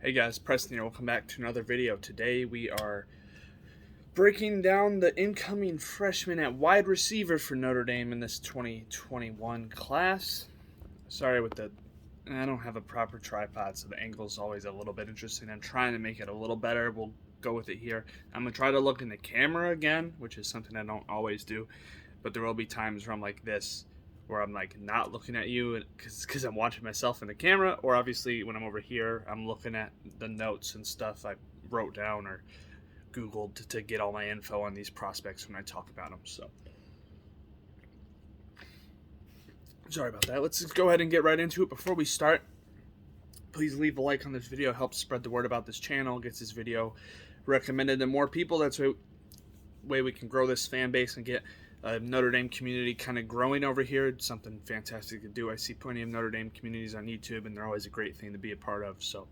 Hey guys, Preston here. Welcome back to another video. Today we are breaking down the incoming freshman at wide receiver for Notre Dame in this 2021 class. Sorry I don't have a proper tripod, so the angle is always a little bit interesting. I'm trying to make it a little better. We'll go with it here. I'm going to try to look in the camera again, which is something I don't always do, but there will be times where I'm like this, where I'm like not looking at you because I'm watching myself in the camera, or obviously when I'm over here, I'm looking at the notes and stuff I wrote down or Googled to get all my info on these prospects when I talk about them. So sorry about that. Let's just go ahead and get right into it. Before we start, please leave a like on this video. It helps spread the word about this channel, gets this video recommended to more people. That's the way we can grow this fan base and get Notre Dame community kind of growing over here. It's something fantastic to do. I see plenty of Notre Dame communities on YouTube, and they're always a great thing to be a part of. So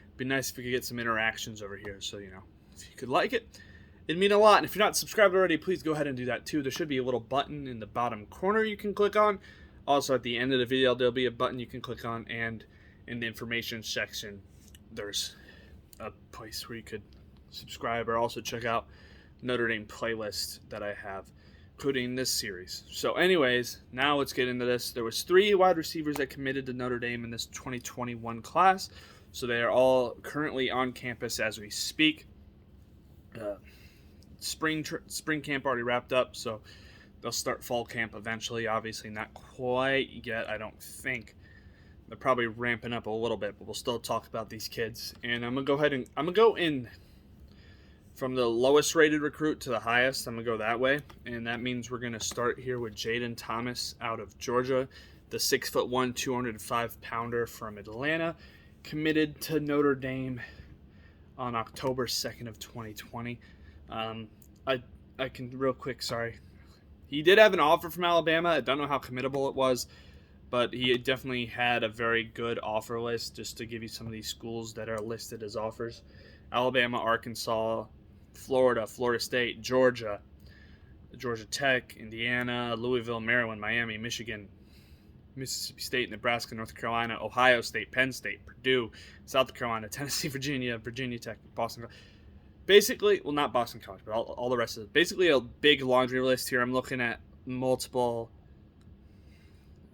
it'd be nice if we could get some interactions over here. So, if you could like it, it'd mean a lot. And if you're not subscribed already, please go ahead and do that too. There should be a little button in the bottom corner you can click on. Also, at the end of the video, there'll be a button you can click on, and in the information section, there's a place where you could subscribe or also check out Notre Dame playlist that I have, including this series. So anyways, now let's get into this. There was 3 wide receivers that committed to Notre Dame in this 2021 class. So they are all currently on campus as we speak. Spring camp already wrapped up, so they'll start fall camp eventually. Obviously not quite yet, I don't think. They're probably ramping up a little bit, but we'll still talk about these kids. And I'm going to go in from the lowest rated recruit to the highest. I'm going to go that way. And that means we're going to start here with Jayden Thomas out of Georgia, the 6'1", 205-pounder from Atlanta, committed to Notre Dame on October 2nd of 2020. I can real quick, sorry. He did have an offer from Alabama. I don't know how committable it was, but he definitely had a very good offer list. Just to give you some of these schools that are listed as offers: Alabama, Arkansas, Florida, Florida State, Georgia, Georgia Tech, Indiana, Louisville, Maryland, Miami, Michigan, Mississippi State, Nebraska, North Carolina, Ohio State, Penn State, Purdue, South Carolina, Tennessee, Virginia, Virginia Tech, Boston. Basically, well, not Boston College, but all the rest of it. Basically, a big laundry list here. I'm looking at multiple,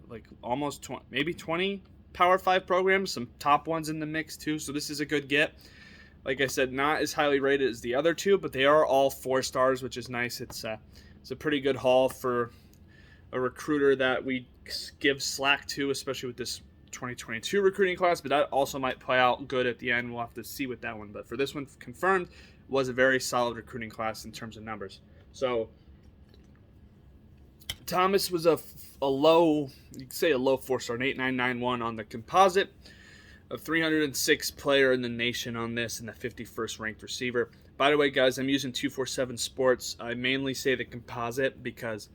like almost 20, maybe 20 Power 5 programs, some top ones in the mix too. So this is a good get. Like I said, not as highly rated as the other 2, but they are all 4 stars, which is nice. It's a pretty good haul for a recruiter that we give slack to, especially with this 2022 recruiting class. But that also might play out good at the end. We'll have to see with that one. But for this one, confirmed, was a very solid recruiting class in terms of numbers. So Thomas was a low, you could say a low 4-star, an 8991 on the composite. A 306 player in the nation on this, and the 51st ranked receiver. By the way, guys, I'm using 247 Sports. I mainly say the composite because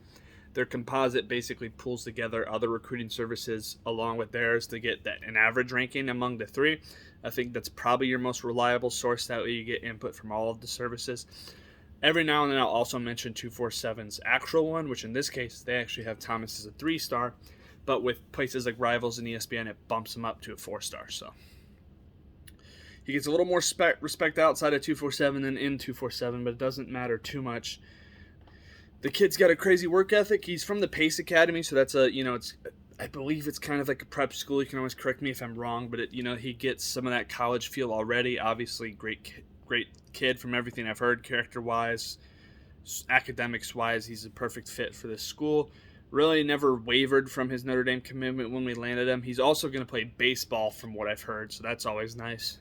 their composite basically pulls together other recruiting services along with theirs to get an average ranking among the 3. I think that's probably your most reliable source. That way you get input from all of the services. Every now and then I'll also mention 247's actual one, which in this case, they actually have Thomas as a 3-star. But with places like Rivals and ESPN, it bumps him up to a 4-star. So he gets a little more respect outside of 247 than in 247, but it doesn't matter too much. The kid's got a crazy work ethic. He's from the Pace Academy, so that's I believe it's kind of like a prep school. You can always correct me if I'm wrong, but he gets some of that college feel already. Obviously, great kid from everything I've heard, character-wise, academics-wise. He's a perfect fit for this school. Really never wavered from his Notre Dame commitment when we landed him. He's also going to play baseball from what I've heard, so that's always nice.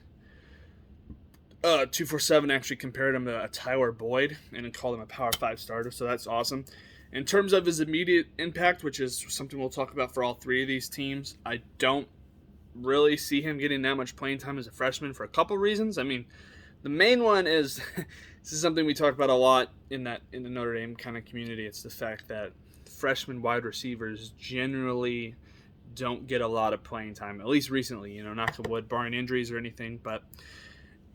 247 actually compared him to a Tyler Boyd and called him a Power 5 starter, so that's awesome. In terms of his immediate impact, which is something we'll talk about for all 3 of these teams, I don't really see him getting that much playing time as a freshman for a couple reasons. I mean, the main one is, this is something we talk about a lot in the Notre Dame kind of community. It's the fact that freshman wide receivers generally don't get a lot of playing time, at least recently, knock on wood, barring injuries or anything.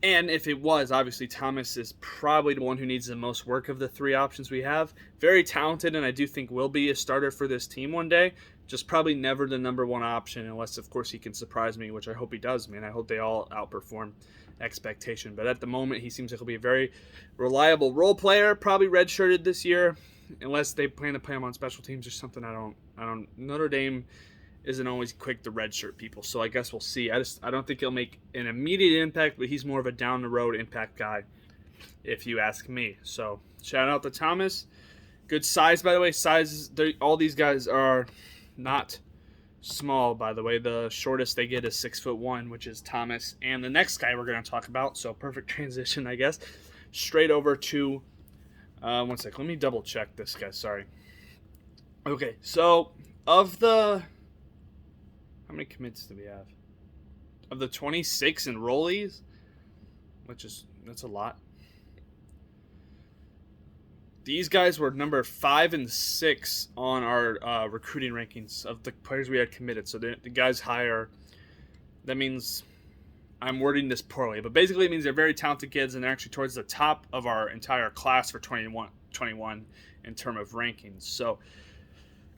And if it was, obviously Thomas is probably the one who needs the most work of the 3 options we have. Very talented, and I do think will be a starter for this team one day. Just probably never the number one option unless, of course, he can surprise me, which I hope he does, man. I hope they all outperform expectation. But at the moment, he seems like he'll be a very reliable role player, probably redshirted this year, unless they plan to play him on special teams or something. I don't. Notre Dame isn't always quick to redshirt people, so I guess we'll see. I don't think he'll make an immediate impact, but he's more of a down the road impact guy, if you ask me. So shout out to Thomas. Good size, by the way. All these guys are not small, by the way. The shortest they get is 6'1", which is Thomas, and the next guy we're going to talk about. So perfect transition, I guess. Straight over to one sec. Let me double check this guy. Sorry. Okay, so of the how many commits do we have? Of the 26 enrollees, that's a lot. These guys were number 5 and 6 on our recruiting rankings of the players we had committed. So the guys higher. That means I'm wording this poorly, but basically it means they're very talented kids, and they're actually towards the top of our entire class for 21 in terms of rankings. So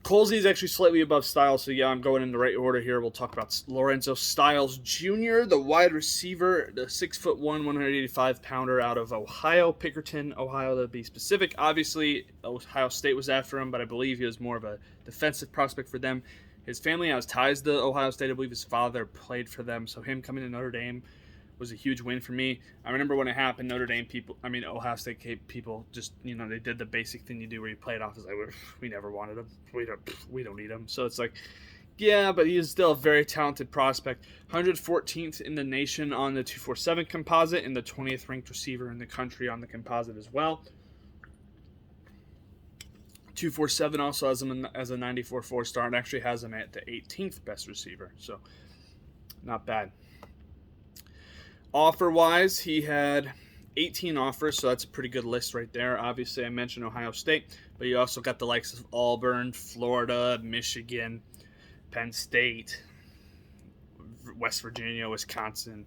Colsey is actually slightly above Styles, so yeah, I'm going in the right order here. We'll talk about Lorenzo Styles Jr., the wide receiver, the 6'1", 185-pounder out of Ohio, Pickerton, Ohio to be specific. Obviously, Ohio State was after him, but I believe he was more of a defensive prospect for them. His family has ties to Ohio State. I believe his father played for them, so him coming to Notre Dame was a huge win for me. I remember when it happened, Ohio State people just, they did the basic thing you do where you play it off as like, we never wanted him. We don't need him. So it's like, yeah, but he is still a very talented prospect. 114th in the nation on the 247 composite and the 20th ranked receiver in the country on the composite as well. 247 also has him as a 94 4-star and actually has him at the 18th best receiver. So not bad. Offer-wise, he had 18 offers, so that's a pretty good list right there. Obviously, I mentioned Ohio State, but you also got the likes of Auburn, Florida, Michigan, Penn State, West Virginia, Wisconsin.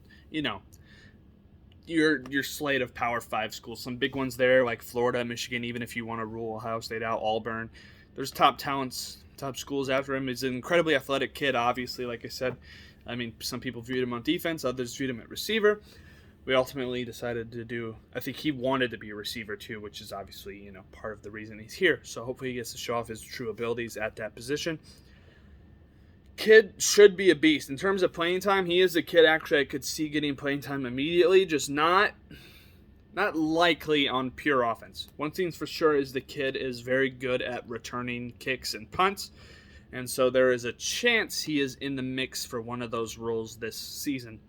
Your slate of Power 5 schools. Some big ones there like Florida, Michigan, even if you want to rule Ohio State out, Auburn. There's top talents, top schools after him. He's an incredibly athletic kid, obviously, like I said. I mean, some people viewed him on defense, others viewed him at receiver. We ultimately decided I think he wanted to be a receiver too, which is obviously, part of the reason he's here. So hopefully he gets to show off his true abilities at that position. Kid should be a beast. In terms of playing time, he is a kid actually I could see getting playing time immediately, just not likely on pure offense. One thing's for sure is the kid is very good at returning kicks and punts. And so there is a chance he is in the mix for one of those roles this season.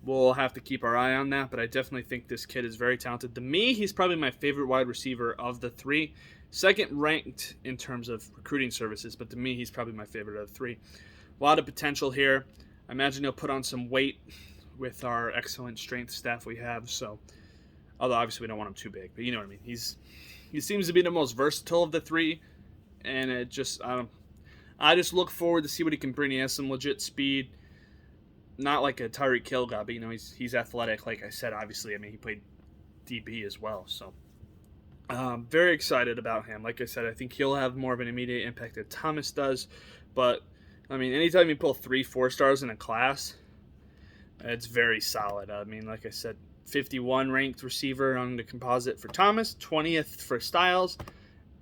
We'll have to keep our eye on that, but I definitely think this kid is very talented. To me, he's probably my favorite wide receiver of the three. Second ranked in terms of recruiting services, but to me, he's probably my favorite of the three. A lot of potential here. I imagine he'll put on some weight with our excellent strength staff we have. So, although obviously we don't want him too big, but you know what I mean. He seems to be the most versatile of the three, and I just look forward to see what he can bring. He has some legit speed, not like a Tyreek Hill guy, but he's athletic. Like I said, obviously, he played DB as well, so very excited about him. Like I said, I think he'll have more of an immediate impact than Thomas does, but anytime you pull 3 4-stars in a class, it's very solid. Like I said, 51 ranked receiver on the composite for Thomas, 20th for Styles,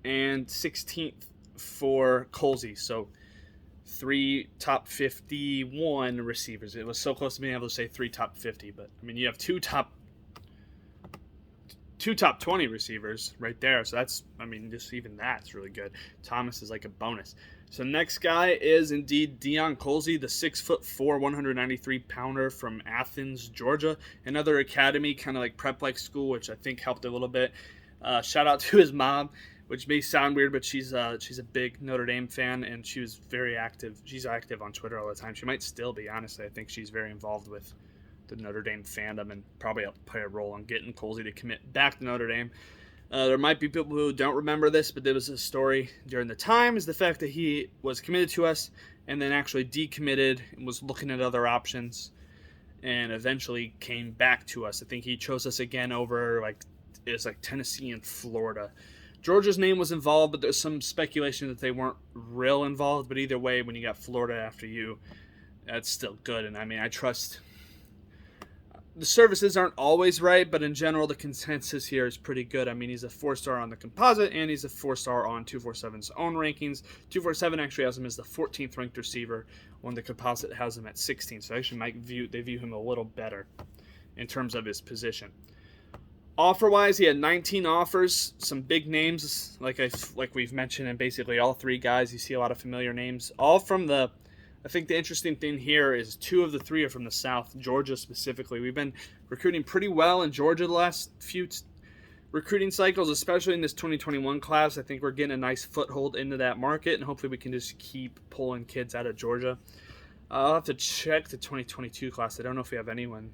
and 16th for Colsey. So 3 top 51 receivers. It was so close to being able to say 3 top 50, but you have two top 20 receivers right there. So that's, just even that's really good. Thomas is like a bonus. So next guy is indeed Deion Colsey, the 6'4", 193-pounder from Athens, Georgia. Another academy, kind of like prep-like school, which I think helped a little bit. Shout out to his mom, which may sound weird, but she's a big Notre Dame fan, and she was very active. She's active on Twitter all the time. She might still be, honestly. I think she's very involved with the Notre Dame fandom and probably helped play a role in getting Colsey to commit back to Notre Dame. There might be people who don't remember this, but there was a story during the time, is the fact that he was committed to us and then actually decommitted and was looking at other options and eventually came back to us. I think he chose us again over it was Tennessee and Florida Georgia's name was involved, but there's some speculation that they weren't real involved. But either way, when you got Florida after you, that's still good. And I mean, I trust. The services aren't always right, but in general, the consensus here is pretty good. I mean, he's a 4-star on the composite, and he's a 4-star on 247's own rankings. 247 actually has him as the 14th ranked receiver, when the composite has him at 16. So actually, they view him a little better in terms of his position. Offer-wise, he had 19 offers, some big names, like we've mentioned, and basically all three guys. You see a lot of familiar names, all from the. I think the interesting thing here is 2 of the 3 are from the South, Georgia specifically. We've been recruiting pretty well in Georgia the last few recruiting cycles, especially in this 2021 class. I think we're getting a nice foothold into that market, and hopefully we can just keep pulling kids out of Georgia. I'll have to check the 2022 class. I don't know if we have anyone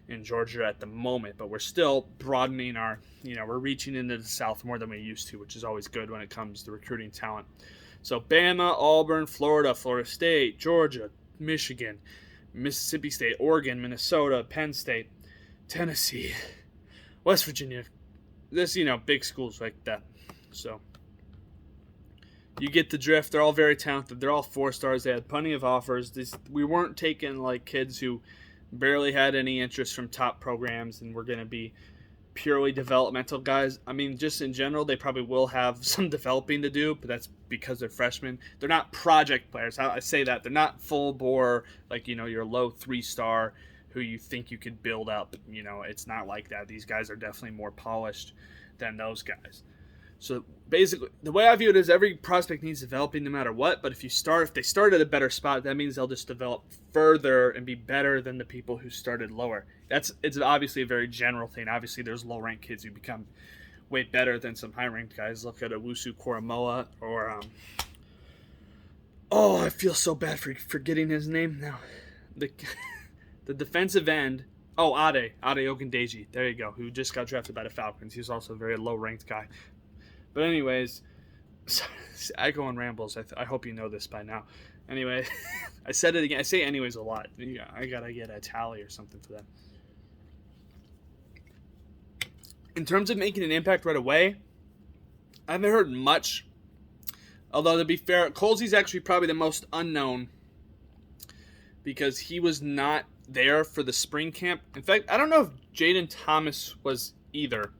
in Georgia at the moment, but we're still broadening our, we're reaching into the South more than we used to, which is always good when it comes to recruiting talent. So Bama, Auburn, Florida, Florida State, Georgia, Michigan, Mississippi State, Oregon, Minnesota, Penn State, Tennessee, West Virginia. This, big schools like that. So you get the drift. They're all very talented. They're all 4-stars. They had plenty of offers. We weren't taking like kids who barely had any interest from top programs and we're going to be purely developmental guys. I mean, just in general, they probably will have some developing to do, but that's because they're freshmen. They're not project players. I say that. They're not full bore, like, your low 3-star who you think you could build up. It's not like that. These guys are definitely more polished than those guys. So basically, the way I view it is every prospect needs developing no matter what, but if they start at a better spot, that means they'll just develop further and be better than the people who started lower. It's obviously a very general thing. Obviously, there's low-ranked kids who become way better than some high-ranked guys. Look at Owusu Koromoa or I feel so bad for forgetting his name now. The defensive end. Oh, Ade Ogundeji. There you go. Who just got drafted by the Falcons. He's also a very low-ranked guy. But anyways, I go on rambles. I hope you know this by now. Anyway, I said it again. I say anyways a lot. I gotta get a tally or something for that. In terms of making an impact right away, I haven't heard much. Although, to be fair, Colsey's actually probably the most unknown because he was not there for the spring camp. In fact, I don't know if Jayden Thomas was either.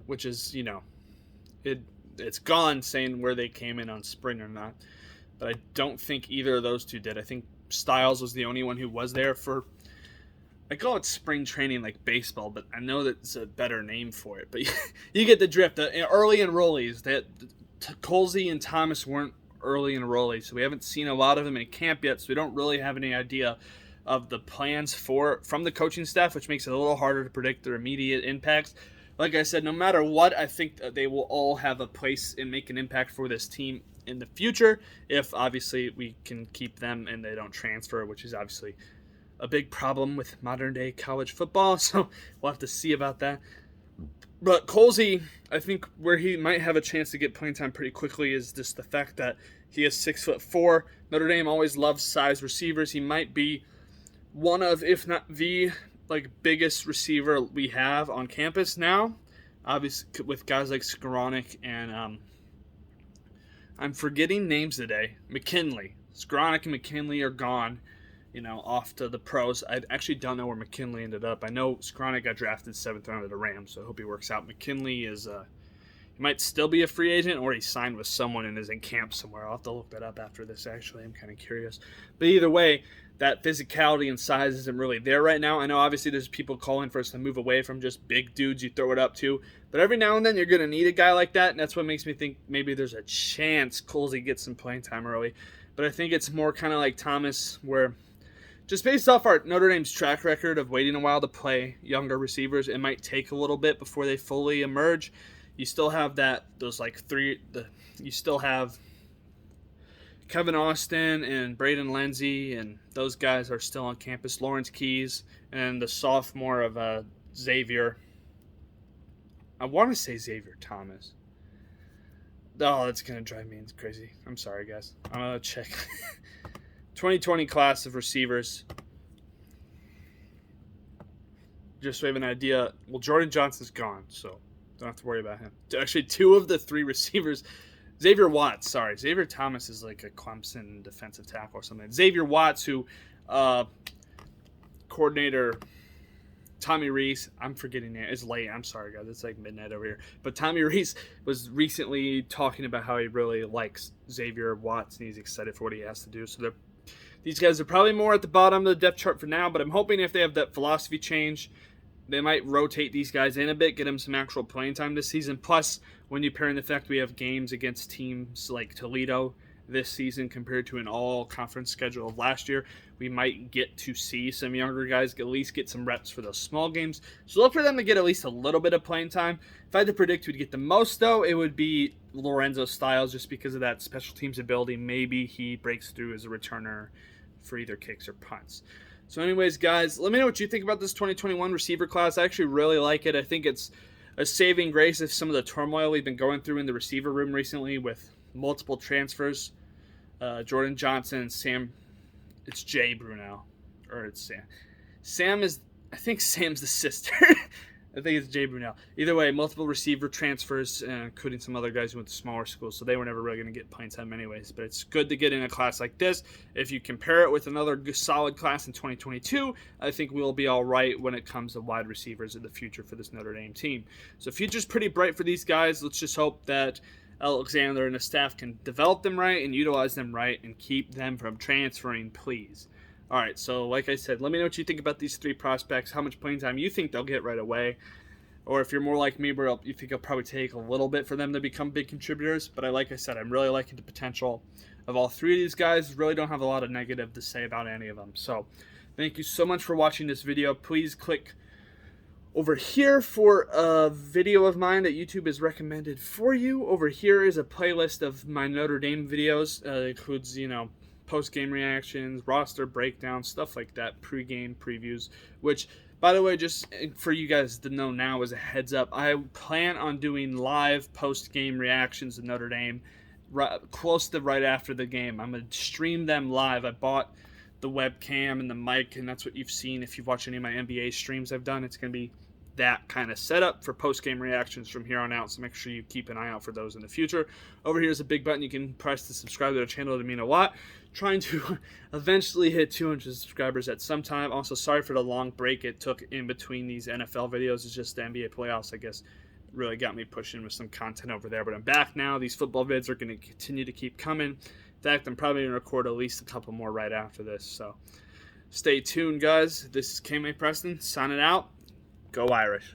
Which is, it's gone saying where they came in on spring or not. But I don't think either of those two did. I think Styles was the only one who was there for, I call it spring training like baseball, but I know that's a better name for it. But you get the drift. The early enrollees, that Colsey and Thomas weren't early enrollees, so we haven't seen a lot of them in camp yet, so we don't really have any idea of the plans from the coaching staff, which makes it a little harder to predict their immediate impacts. Like I said, no matter what, I think they will all have a place and make an impact for this team in the future if, obviously, we can keep them and they don't transfer, which is obviously a big problem with modern-day college football, so we'll have to see about that. But Colsey, I think where he might have a chance to get playing time pretty quickly is just the fact that he is 6'4". Notre Dame always loves size receivers. He might be one of, if not the biggest receiver we have on campus now, obviously with guys like Skowronek and I'm forgetting names today. McKinley. Skowronek and McKinley are gone, off to the pros. I actually don't know where McKinley ended up. I know Skowronek got drafted 7th round of the Rams, so I hope he works out. McKinley is he might still be a free agent, or he signed with someone and is in camp somewhere. I'll have to look that up after this, actually. I'm kind of curious. But either way, that physicality and size isn't really there right now. I know obviously there's people calling for us to move away from just big dudes you throw it up to. But every now and then you're going to need a guy like that, and that's what makes me think maybe there's a chance Colsey gets some playing time early. But I think it's more kind of like Thomas, where just based off our Notre Dame's track record of waiting a while to play younger receivers, it might take a little bit before they fully emerge. You still have you still have Kevin Austin and Braden Lenzy, and those guys are still on campus. Lawrence Keys and the sophomore of Xavier. I want to say Xavier Thomas. Oh, that's going to drive me crazy. I'm sorry, guys. I'm going to check. 2020 class of receivers. Just so we have an idea. Well, Jordan Johnson's gone, so Don't have to worry about him. Actually, 2 of the 3 receivers. Xavier Watts, sorry. Xavier Thomas is like a Clemson defensive tackle or something. Xavier Watts, who coordinator Tommy Rees, I'm forgetting it. It's late. I'm sorry, guys. It's like midnight over here. But Tommy Rees was recently talking about how he really likes Xavier Watts and he's excited for what he has to do. So these guys are probably more at the bottom of the depth chart for now, but I'm hoping if they have that philosophy change, they might rotate these guys in a bit, get them some actual playing time this season. Plus, when you pair in the fact we have games against teams like Toledo this season compared to an all-conference schedule of last year, we might get to see some younger guys at least get some reps for those small games. So look for them to get at least a little bit of playing time. If I had to predict who'd get the most, though, it would be Lorenzo Styles just because of that special teams ability. Maybe he breaks through as a returner for either kicks or punts. So anyways, guys, let me know what you think about this 2021 receiver class. I actually really like it. I think it's a saving grace of some of the turmoil we've been going through in the receiver room recently with multiple transfers. Jordan Johnson and Sam, it's Jay Brunel, or it's Sam. Sam is, I think Sam's the sister. I think it's Jay Brunel. Either way, multiple receiver transfers, including some other guys who went to smaller schools, so they were never really going to get playing time anyways. But it's good to get in a class like this. If you compare it with another solid class in 2022, I think we'll be all right when it comes to wide receivers in the future for this Notre Dame team. So future's pretty bright for these guys. Let's just hope that Alexander and the staff can develop them right and utilize them right and keep them from transferring, please. All right, so like I said, let me know what you think about these 3 prospects, how much playing time you think they'll get right away, or if you're more like me where you think it'll probably take a little bit for them to become big contributors. But like I said, I'm really liking the potential of all 3 of these guys. Really don't have a lot of negative to say about any of them. So thank you so much for watching this video. Please click over here for a video of mine that YouTube has recommended for you. Over here is a playlist of my Notre Dame videos. It includes, post-game reactions, roster breakdowns, stuff like that, pre-game previews, which, by the way, just for you guys to know now as a heads up, I plan on doing live post-game reactions to Notre Dame close to right after the game. I'm going to stream them live. I bought the webcam and the mic, and that's what you've seen if you've watched any of my NBA streams I've done. It's going to be that kind of setup for post-game reactions from here on out, so make sure you keep an eye out for those in the future. Over here is a big button you can press to subscribe to the channel. It'd mean a lot. Trying to eventually hit 200 subscribers at some time. Also, sorry for the long break it took in between these NFL videos. It's just the NBA playoffs, I guess, really got me pushing with some content over there. But I'm back now. These football vids are going to continue to keep coming. In fact, I'm probably going to record at least a couple more right after this. So stay tuned, guys. This is K-May Preston signing out. Go Irish.